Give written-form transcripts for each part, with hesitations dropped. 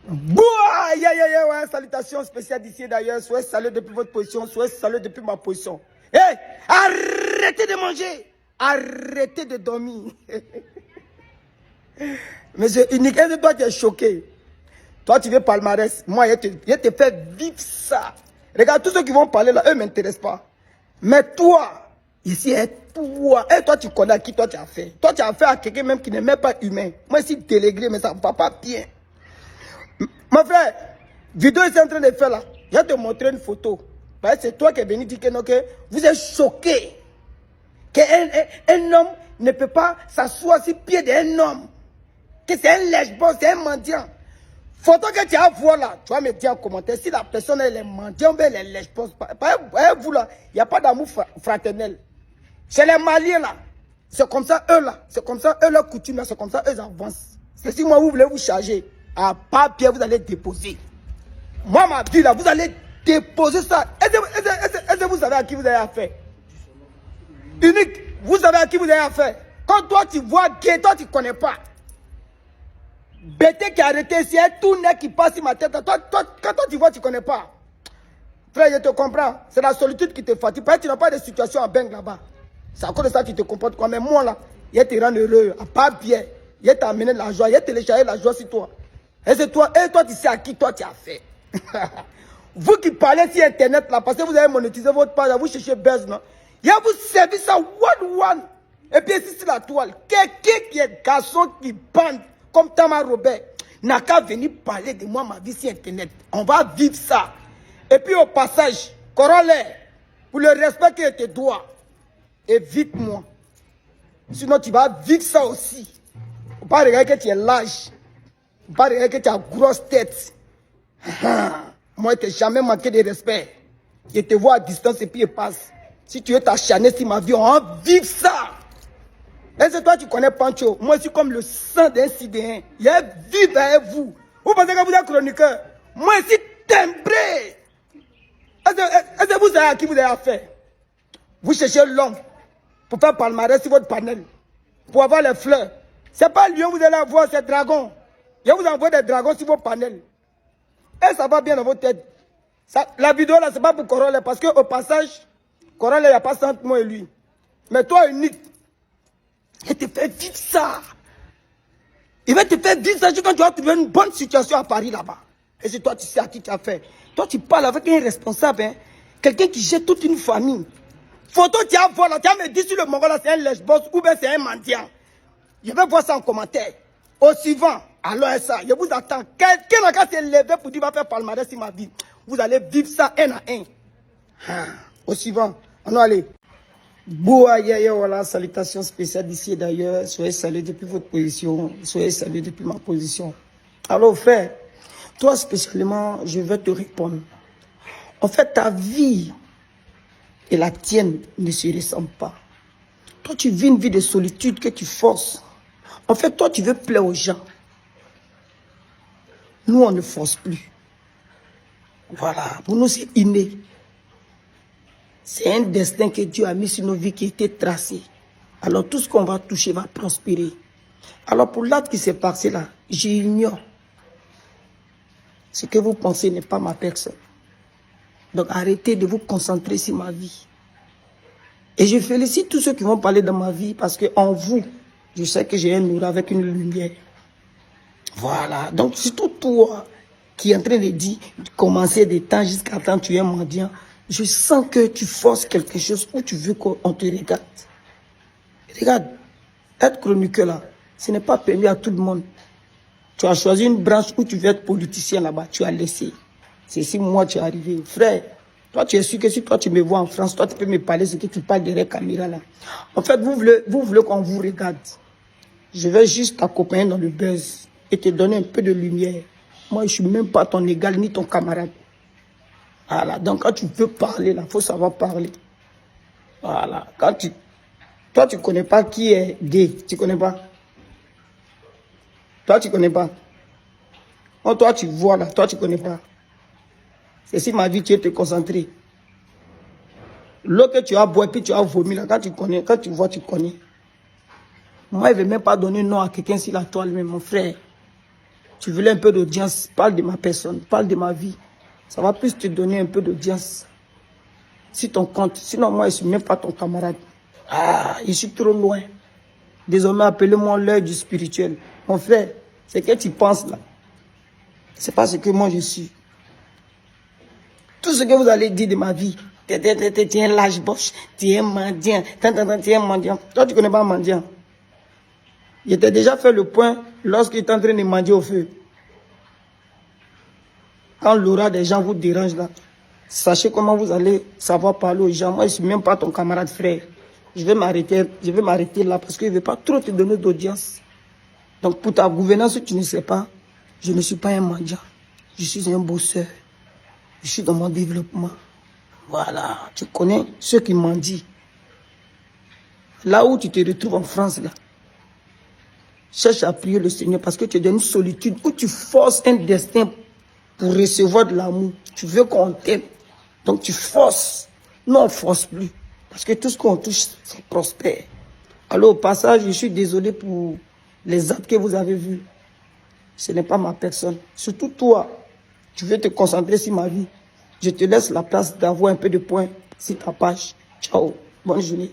Boah, ouais, salutations spéciales d'ici et d'ailleurs. Soyez salués depuis votre position, soyez salués depuis ma position. Hé, arrêtez de manger, arrêtez de dormir. Monsieur Unique, est-ce que toi tu es choqué? Toi tu veux palmarès, moi je te fais vivre ça. Regarde, tous ceux qui vont parler là, eux ne m'intéressent pas. Mais toi, ici, toi, et toi tu connais à qui toi tu as fait. Toi tu as fait à quelqu'un même qui n'est même pas humain. Moi ici délégué, mais ça ne va pas bien. Mon frère, vidéo est en train de faire là. Je vais te montrer une photo. C'est toi qui es venu dire que, non, que vous êtes choqué. Qu'un homme ne peut pas s'asseoir sur le pied d'un homme. Que c'est un lèche-bon, c'est un mendiant. Photo que tu as voir là, tu vas me dire en commentaire si la personne elle est mendiant ou elle est lèche-bon. Vous là, il n'y a pas d'amour fraternel. Chez les Maliens là, c'est comme ça eux là. C'est comme ça eux leur coutume là, c'est comme ça eux avancent. C'est si moi vous voulez vous charger. À papier, vous allez déposer. Moi, ma vie là, vous allez déposer ça. Est-ce que vous savez à qui vous avez affaire? Unique, vous savez à qui vous avez affaire? Quand toi tu vois gay, toi tu ne connais pas. Bête qui a arrêté, c'est un tourné qui passe sur ma tête. Quand toi tu vois, tu ne connais pas. Frère, je te comprends. C'est la solitude qui te fatigue. Parce que tu n'as pas de situation à Beng là-bas. C'est à cause de ça que tu te comportes quoi. Mais moi là, je te rends heureux. À papier, je t'ai amené la joie. Je téléchargé la joie sur toi. Et c'est toi, tu sais à qui toi tu as fait. Vous qui parlez sur internet là, parce que vous avez monétisé votre page, vous cherchez buzz, non? Il y a vous servi ça one. Et puis ici sur la toile, quelqu'un qui est garçon qui bande comme Tama Robert n'a qu'à venir parler de moi, ma vie sur internet. On va vivre ça. Et puis au passage, corollaire, pour le respect que je te dois, évite-moi. Sinon tu vas vivre ça aussi. Faut pas regarder que tu es lâche. Pas que tu as grosse tête. Moi, je t'ai jamais manqué de respect. Je te vois à distance et puis je passe. Si tu veux t'acharner sur ma vie, on va vivre ça. Et c'est toi, tu connais Pancho. Moi, je suis comme le sang d'un sidéen. Il y a vivre avec vous. Vous pensez que vous êtes chroniqueur? Moi, je suis timbré. Est-ce que vous savez à qui vous avez affaire? Vous cherchez l'homme pour faire palmarès sur votre panel. Pour avoir les fleurs. C'est pas lion, vous allez avoir, c'est dragon. Je vous envoie des dragons sur vos panels. Et ça va bien dans votre tête. La vidéo là, c'est pas pour Corolla. Parce qu'au passage, Corolla, il n'y a pas entre moi et lui. Mais toi, Unique, il te fait vivre ça. Il va te faire vivre ça quand tu vas trouver une bonne situation à Paris là-bas. Et c'est toi, tu sais à qui tu as fait. Toi, tu parles avec un responsable, hein? Quelqu'un qui gère toute une famille. Photo, tu as voir là, tu as me dit sur le Mongol là, c'est un lèche-boss ou bien c'est un mendiant. Je vais voir ça en commentaire. Au suivant, alors ça, je vous attends. Quelqu'un n'a qu'à se lever pour dire va faire palmarès sur ma vie. Vous allez vivre ça un à un. Au suivant, allons aller. Boua, voilà, salutations spéciales d'ici et d'ailleurs. Soyez salués depuis votre position. Soyez salués depuis ma position. Alors frère, toi spécialement, je vais te répondre. En fait, ta vie et la tienne ne se ressemblent pas. Toi, tu vis une vie de solitude que tu forces. En fait, toi, tu veux plaire aux gens. Nous, on ne force plus. Voilà, pour nous, c'est inné. C'est un destin que Dieu a mis sur nos vies qui était tracé. Alors, tout ce qu'on va toucher va prospérer. Alors, pour l'acte qui s'est passé là, j'ignore. Ce que vous pensez n'est pas ma personne. Donc, arrêtez de vous concentrer sur ma vie. Et je félicite tous ceux qui vont parler de ma vie parce qu'en vous, je sais que j'ai un aura avec une lumière. Voilà. Donc, surtout toi qui est en train de dire, commencer des temps jusqu'à temps tu es mendiant, je sens que tu forces quelque chose où tu veux qu'on te regarde. Regarde, être chroniqueur là, ce n'est pas permis à tout le monde. Tu as choisi une branche où tu veux être politicien là-bas, tu as laissé. C'est si moi tu es arrivé. Frère, toi tu es sûr que si toi tu me vois en France, toi tu peux me parler ce que tu parles derrière la caméra là. En fait, vous voulez qu'on vous regarde. Je vais juste t'accompagner dans le buzz et te donner un peu de lumière. Moi, je ne suis même pas ton égal ni ton camarade. Voilà, donc quand tu veux parler, là, il faut savoir parler. Voilà, toi, tu ne connais pas qui est gay, tu ne connais pas. Toi, tu ne connais pas. Oh, toi, tu vois là, toi, tu ne connais pas. C'est si ma vie, tu es te concentrer. L'eau que tu as boit, puis tu as vomi là, quand tu connais, quand tu vois, tu connais. Moi, je ne vais même pas donner nom à quelqu'un sur la toile, mais mon frère. Tu voulais un peu d'audience, parle de ma personne, parle de ma vie. Ça va plus te donner un peu d'audience. Si ton compte, sinon moi je ne suis même pas ton camarade. Ah, je suis trop loin. Désormais, appelez-moi l'œil du spirituel. Mon frère, c'est que tu penses là. C'est pas ce que moi je suis. Tout ce que vous allez dire de ma vie, tu es un lâche-boche, tu es un mendiant, tu es un mendiant. Toi, tu ne connais pas un mendiant. Je t'ai déjà fait le point lorsqu'il est en train de mendier au feu. Quand l'aura des gens vous dérange là, sachez comment vous allez savoir parler aux gens. Moi, je ne suis même pas ton camarade frère. Je vais m'arrêter là parce que je ne vais pas trop te donner d'audience. Donc, pour ta gouvernance, tu ne sais pas, je ne suis pas un mendiant. Je suis un bosseur. Je suis dans mon développement. Voilà, tu connais ceux qui mendient. Là où tu te retrouves en France, là, cherche à prier le Seigneur parce que tu es dans une solitude où tu forces un destin pour recevoir de l'amour. Tu veux qu'on t'aime. Donc tu forces. Non, on ne force plus. Parce que tout ce qu'on touche, c'est prospère. Alors au passage, je suis désolé pour les actes que vous avez vus. Ce n'est pas ma personne. Surtout toi, tu veux te concentrer sur ma vie. Je te laisse la place d'avoir un peu de points sur ta page. Ciao. Bonne journée.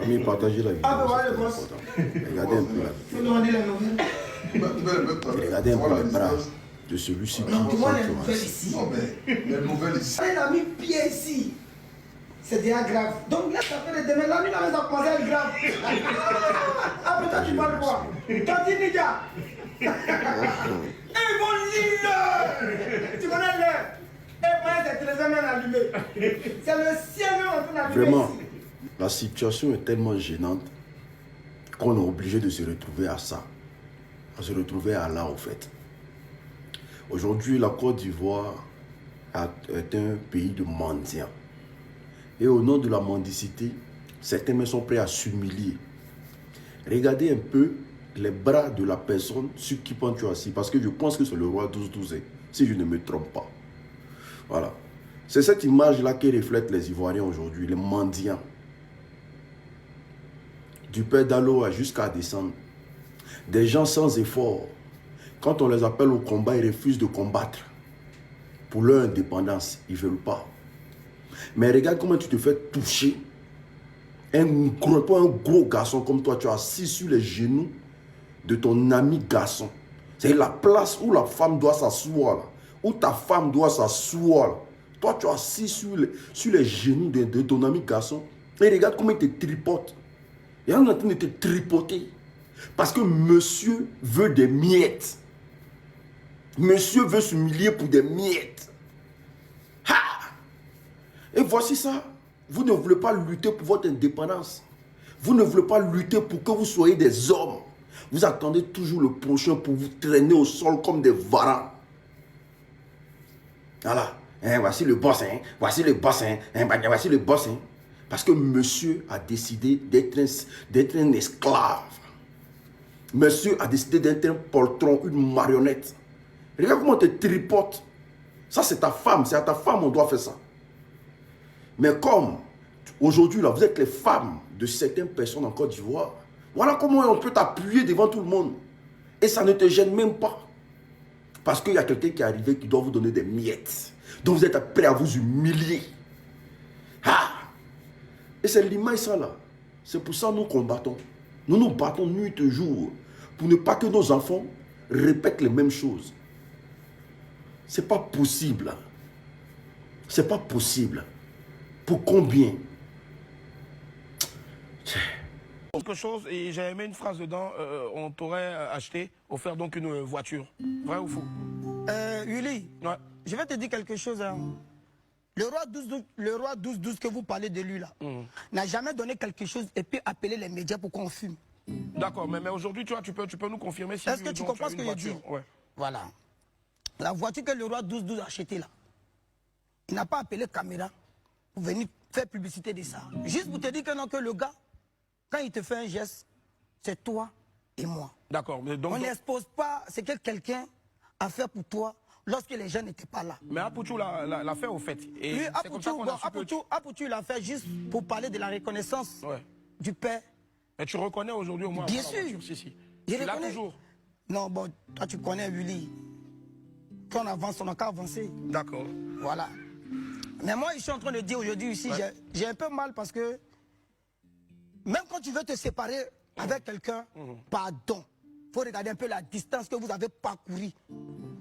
Ami, partagez la vidéo. Regardez un peu la vidéo. Regardez un peu les bras de celui-ci qui Dis-moi les nouvelles ici. Non, mais les nouvelles ici. Elle a mis pied ici. C'est déjà grave. Donc là, ça fait le demain. La nuit, là, ça commence à être grave. Après, toi, tu parles quoi? Toi, tu dis, gars. Ils vont lire. Tu connais l'heure. Et pendant cette télévision même allumée. C'est le ciel même en train d'allumer. Vraiment, la situation est tellement gênante qu'on est obligé de se retrouver à ça. À se retrouver à là, au fait. Aujourd'hui, la Côte d'Ivoire est un pays de mendiants. Et au nom de la mendicité, certains même sont prêts à s'humilier. Regardez un peu les bras de la personne sur qui tu es assis. Parce que je pense que c'est le roi 12-12, si je ne me trompe pas. Voilà. C'est cette image-là qui reflète les Ivoiriens aujourd'hui, les mendiants. Du père d'Aloa jusqu'à descendre. Des gens sans effort. Quand on les appelle au combat, ils refusent de combattre. Pour leur indépendance, ils ne veulent pas. Mais regarde comment tu te fais toucher. Un gros garçon comme toi, tu es assis sur les genoux de ton ami garçon. C'est la place où la femme doit s'asseoir. Où ta femme doit s'asseoir. Toi, tu es assis sur les genoux de ton ami garçon. Et regarde comment il te tripote. Il est en train de te tripoter. Parce que monsieur veut des miettes. Monsieur veut s'humilier pour des miettes. Ha! Et voici ça. Vous ne voulez pas lutter pour votre indépendance. Vous ne voulez pas lutter pour que vous soyez des hommes. Vous attendez toujours le prochain pour vous traîner au sol comme des varans. Voilà. Hein, voici le boss. Hein. Voici le boss. Hein. Voici le boss. Hein. Parce que monsieur a décidé d'être un esclave. Monsieur a décidé d'être un poltron, une marionnette. Regarde comment on te tripote. Ça, c'est ta femme. C'est à ta femme on doit faire ça. Mais comme aujourd'hui, là, vous êtes les femmes de certaines personnes en Côte d'Ivoire, voilà comment on peut t'appuyer devant tout le monde. Et ça ne te gêne même pas. Parce qu'il y a quelqu'un qui est arrivé qui doit vous donner des miettes. Donc vous êtes prêt à vous humilier. Ah! Et c'est l'image ça là. C'est pour ça que nous combattons. Nous nous battons nuit et jour. Pour ne pas que nos enfants répètent les mêmes choses. C'est pas possible. C'est pas possible. Pour combien? Quelque chose, et j'ai aimé une phrase dedans, on t'aurait acheté, offert donc une voiture. Vrai ou faux? Uli, Ouais. je vais te dire quelque chose. Hein. Le roi 12-12 que vous parlez de lui là, n'a jamais donné quelque chose et puis appelé les médias pour qu'on fume. D'accord, mais aujourd'hui, tu peux nous confirmer si Est-ce que tu donc, comprends as ce une que je dis? voiture? Ouais. Voilà. La voiture que le roi 12-12 a achetée là, il n'a pas appelé caméra pour venir faire publicité de ça. Juste pour te dire que non, que le gars, quand il te fait un geste, c'est toi et moi. D'accord, mais donc... On n'expose pas ce que quelqu'un a fait pour toi lorsque les gens n'étaient pas là. Mais Apoutou l'a fait au fait. Et Lui, c'est comme ça qu'on a su que... Apoutou, il l'a fait juste pour parler de la reconnaissance Ouais. du père. Mais tu reconnais aujourd'hui au moins Bien la sûr. voiture, si. Je Tu l'as reconnais. toujours. Non, bon, toi tu connais Willy. Quand on avance, on n'a qu'à avancer. D'accord. Voilà. Mais moi, je suis en train de dire aujourd'hui ici, j'ai un peu mal parce que même quand tu veux te séparer avec quelqu'un, pardon, il faut regarder un peu la distance que vous avez parcourue.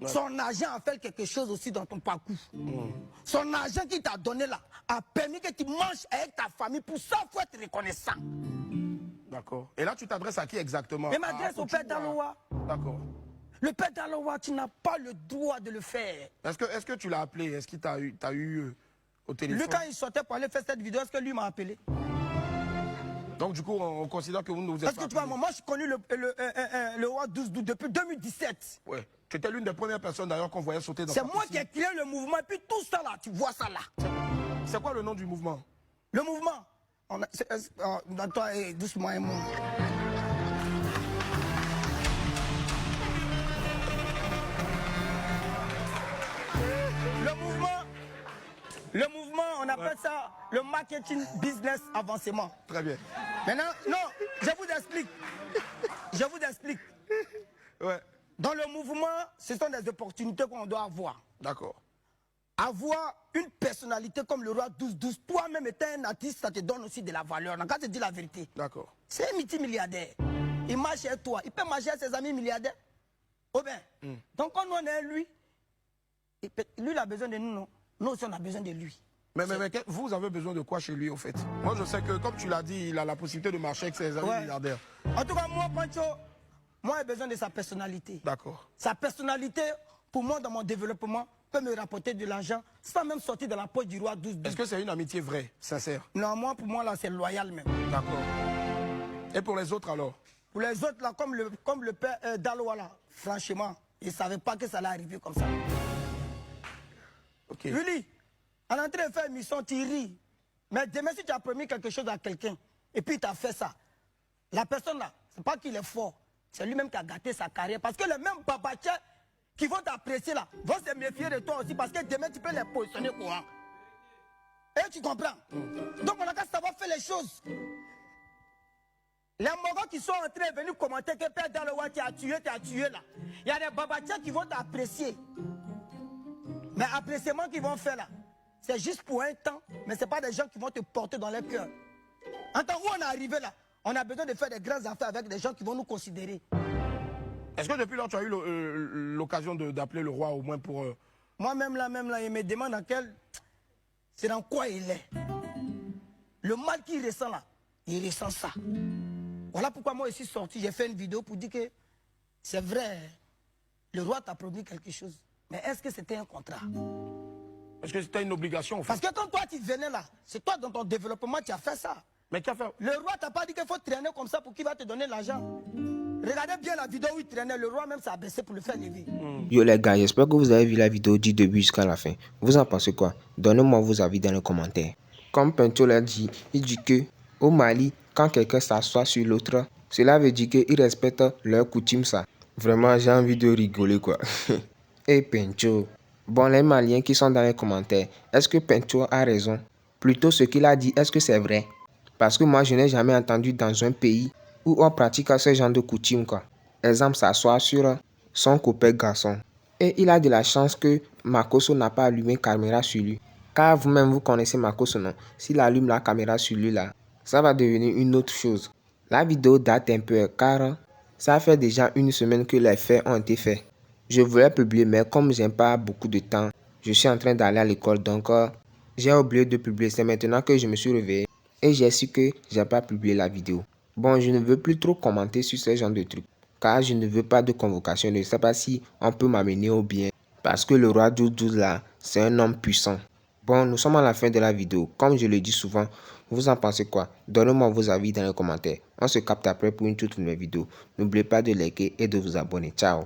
Son argent a fait quelque chose aussi dans ton parcours. Son argent qu'il t'a donné là a permis que tu manges avec ta famille. Pour ça, il faut être reconnaissant. D'accord. Et là, tu t'adresses à qui exactement? Je m'adresse au père Dalowa. D'accord. Le père Dalowa, tu n'as pas le droit de le faire. Est-ce que tu l'as appelé? Est-ce qu'il t'a eu au téléphone? Lui, quand il sortait pour aller faire cette vidéo, est-ce que lui m'a appelé? Donc, du coup, on considère que vous ne vous êtes Parce pas que tu vois, appelé. moi, je connu le roi 12 depuis 2017. Ouais. Tu étais l'une des premières personnes d'ailleurs qu'on voyait sauter dans C'est sa moi piscine. qui ai créé le mouvement. Et puis tout ça là, tu vois ça là. C'est quoi le nom du mouvement? Le mouvement. Dans toi, doucement et moi. Le mouvement, on appelle ça le marketing business avancement. Très bien. Maintenant, non, je vous explique. Je vous explique. Ouais. Dans le mouvement, ce sont des opportunités qu'on doit avoir. D'accord. Avoir une personnalité comme le roi 12-12, toi-même étant un artiste, ça te donne aussi de la valeur. Donc, quand tu dis la vérité, D'accord. c'est un multimilliardaire. Il marche avec toi. Il peut marcher avec ses amis milliardaires. Oh bien. Donc, quand on est lui, lui, il a besoin de nous, non? Nous aussi, on a besoin de lui. Mais vous avez besoin de quoi chez lui, au fait? Moi, je sais que, comme tu l'as dit, il a la possibilité de marcher avec ses amis milliardaires. En tout cas, moi, Pancho, moi, j'ai besoin de sa personnalité. D'accord. Sa personnalité, pour moi, dans mon développement, peut me rapporter de l'argent sans même sortir de la poche du roi 12-12. Est-ce que c'est une amitié vraie, sincère? Non, moi, pour moi, là, c'est loyal même. D'accord. Et pour les autres, alors? Pour les autres, là, comme le père Dalowa, là, franchement, il ne savait pas que ça allait arriver comme ça. Ok. Willy, en entrée de faire une mission, tu ris. Mais demain, si tu as promis quelque chose à quelqu'un, et puis tu as fait ça, la personne là, c'est pas qu'il est fort, c'est lui-même qui a gâté sa carrière. Parce que les mêmes babatiens qui vont t'apprécier là, vont se méfier de toi aussi, parce que demain, tu peux les positionner courant. Et tu comprends? Donc, on a qu'à savoir faire les choses. Les Mogos qui sont entrés et venus commenter que Père Dalowa, tu as tué là. Il y a des babatiens qui vont t'apprécier. Mais appréciement qu'ils vont faire là, c'est juste pour un temps, mais ce n'est pas des gens qui vont te porter dans leur cœur. En tant où on est arrivé là, on a besoin de faire des grandes affaires avec des gens qui vont nous considérer. Est-ce que depuis lors, tu as eu l'occasion d'appeler le roi au moins pour... Moi-même là, il me demande c'est dans quoi il est. Le mal qu'il ressent là, il ressent ça. Voilà pourquoi moi je suis sorti, j'ai fait une vidéo pour dire que c'est vrai, le roi t'a promis quelque chose. Mais est-ce que c'était un contrat? Est-ce que c'était une obligation, en fait? Parce que quand toi tu venais là, c'est toi dans ton développement tu as fait ça. Mais qui a fait? Le roi t'a pas dit qu'il faut traîner comme ça pour qu'il va te donner l'argent. Regardez bien la vidéo où il traînait, le roi même s'est abaissé pour le faire lever. Yo les gars, j'espère que vous avez vu la vidéo du début jusqu'à la fin. Vous en pensez quoi? Donnez-moi vos avis dans les commentaires. Comme Pinto l'a dit, il dit que au Mali, quand quelqu'un s'assoit sur l'autre, cela veut dire qu'ils respectent leurs coutumes ça. Vraiment, j'ai envie de rigoler quoi. Et Pinto. Bon, les Maliens qui sont dans les commentaires, est-ce que Pinto a raison? Plutôt ce qu'il a dit, est-ce que c'est vrai? Parce que moi, je n'ai jamais entendu dans un pays où on pratique ce genre de coutumes quoi. Exemple, s'asseoir sur son copain garçon. Et il a de la chance que Makosso n'a pas allumé caméra sur lui. Car vous-même, vous connaissez Makosso, non? S'il allume la caméra sur lui là, ça va devenir une autre chose. La vidéo date un peu car ça fait déjà une semaine que les faits ont été faits. Je voulais publier, mais comme j'ai pas beaucoup de temps, je suis en train d'aller à l'école, donc j'ai oublié de publier. C'est maintenant que je me suis réveillé et j'ai su que j'ai pas publié la vidéo. Bon, je ne veux plus trop commenter sur ce genre de trucs, car je ne veux pas de convocation. Je ne sais pas si on peut m'amener au bien, parce que le roi 12 là, c'est un homme puissant. Bon, nous sommes à la fin de la vidéo. Comme je le dis souvent, vous en pensez quoi? Donnez-moi vos avis dans les commentaires. On se capte après pour une toute nouvelle vidéo. N'oubliez pas de liker et de vous abonner. Ciao.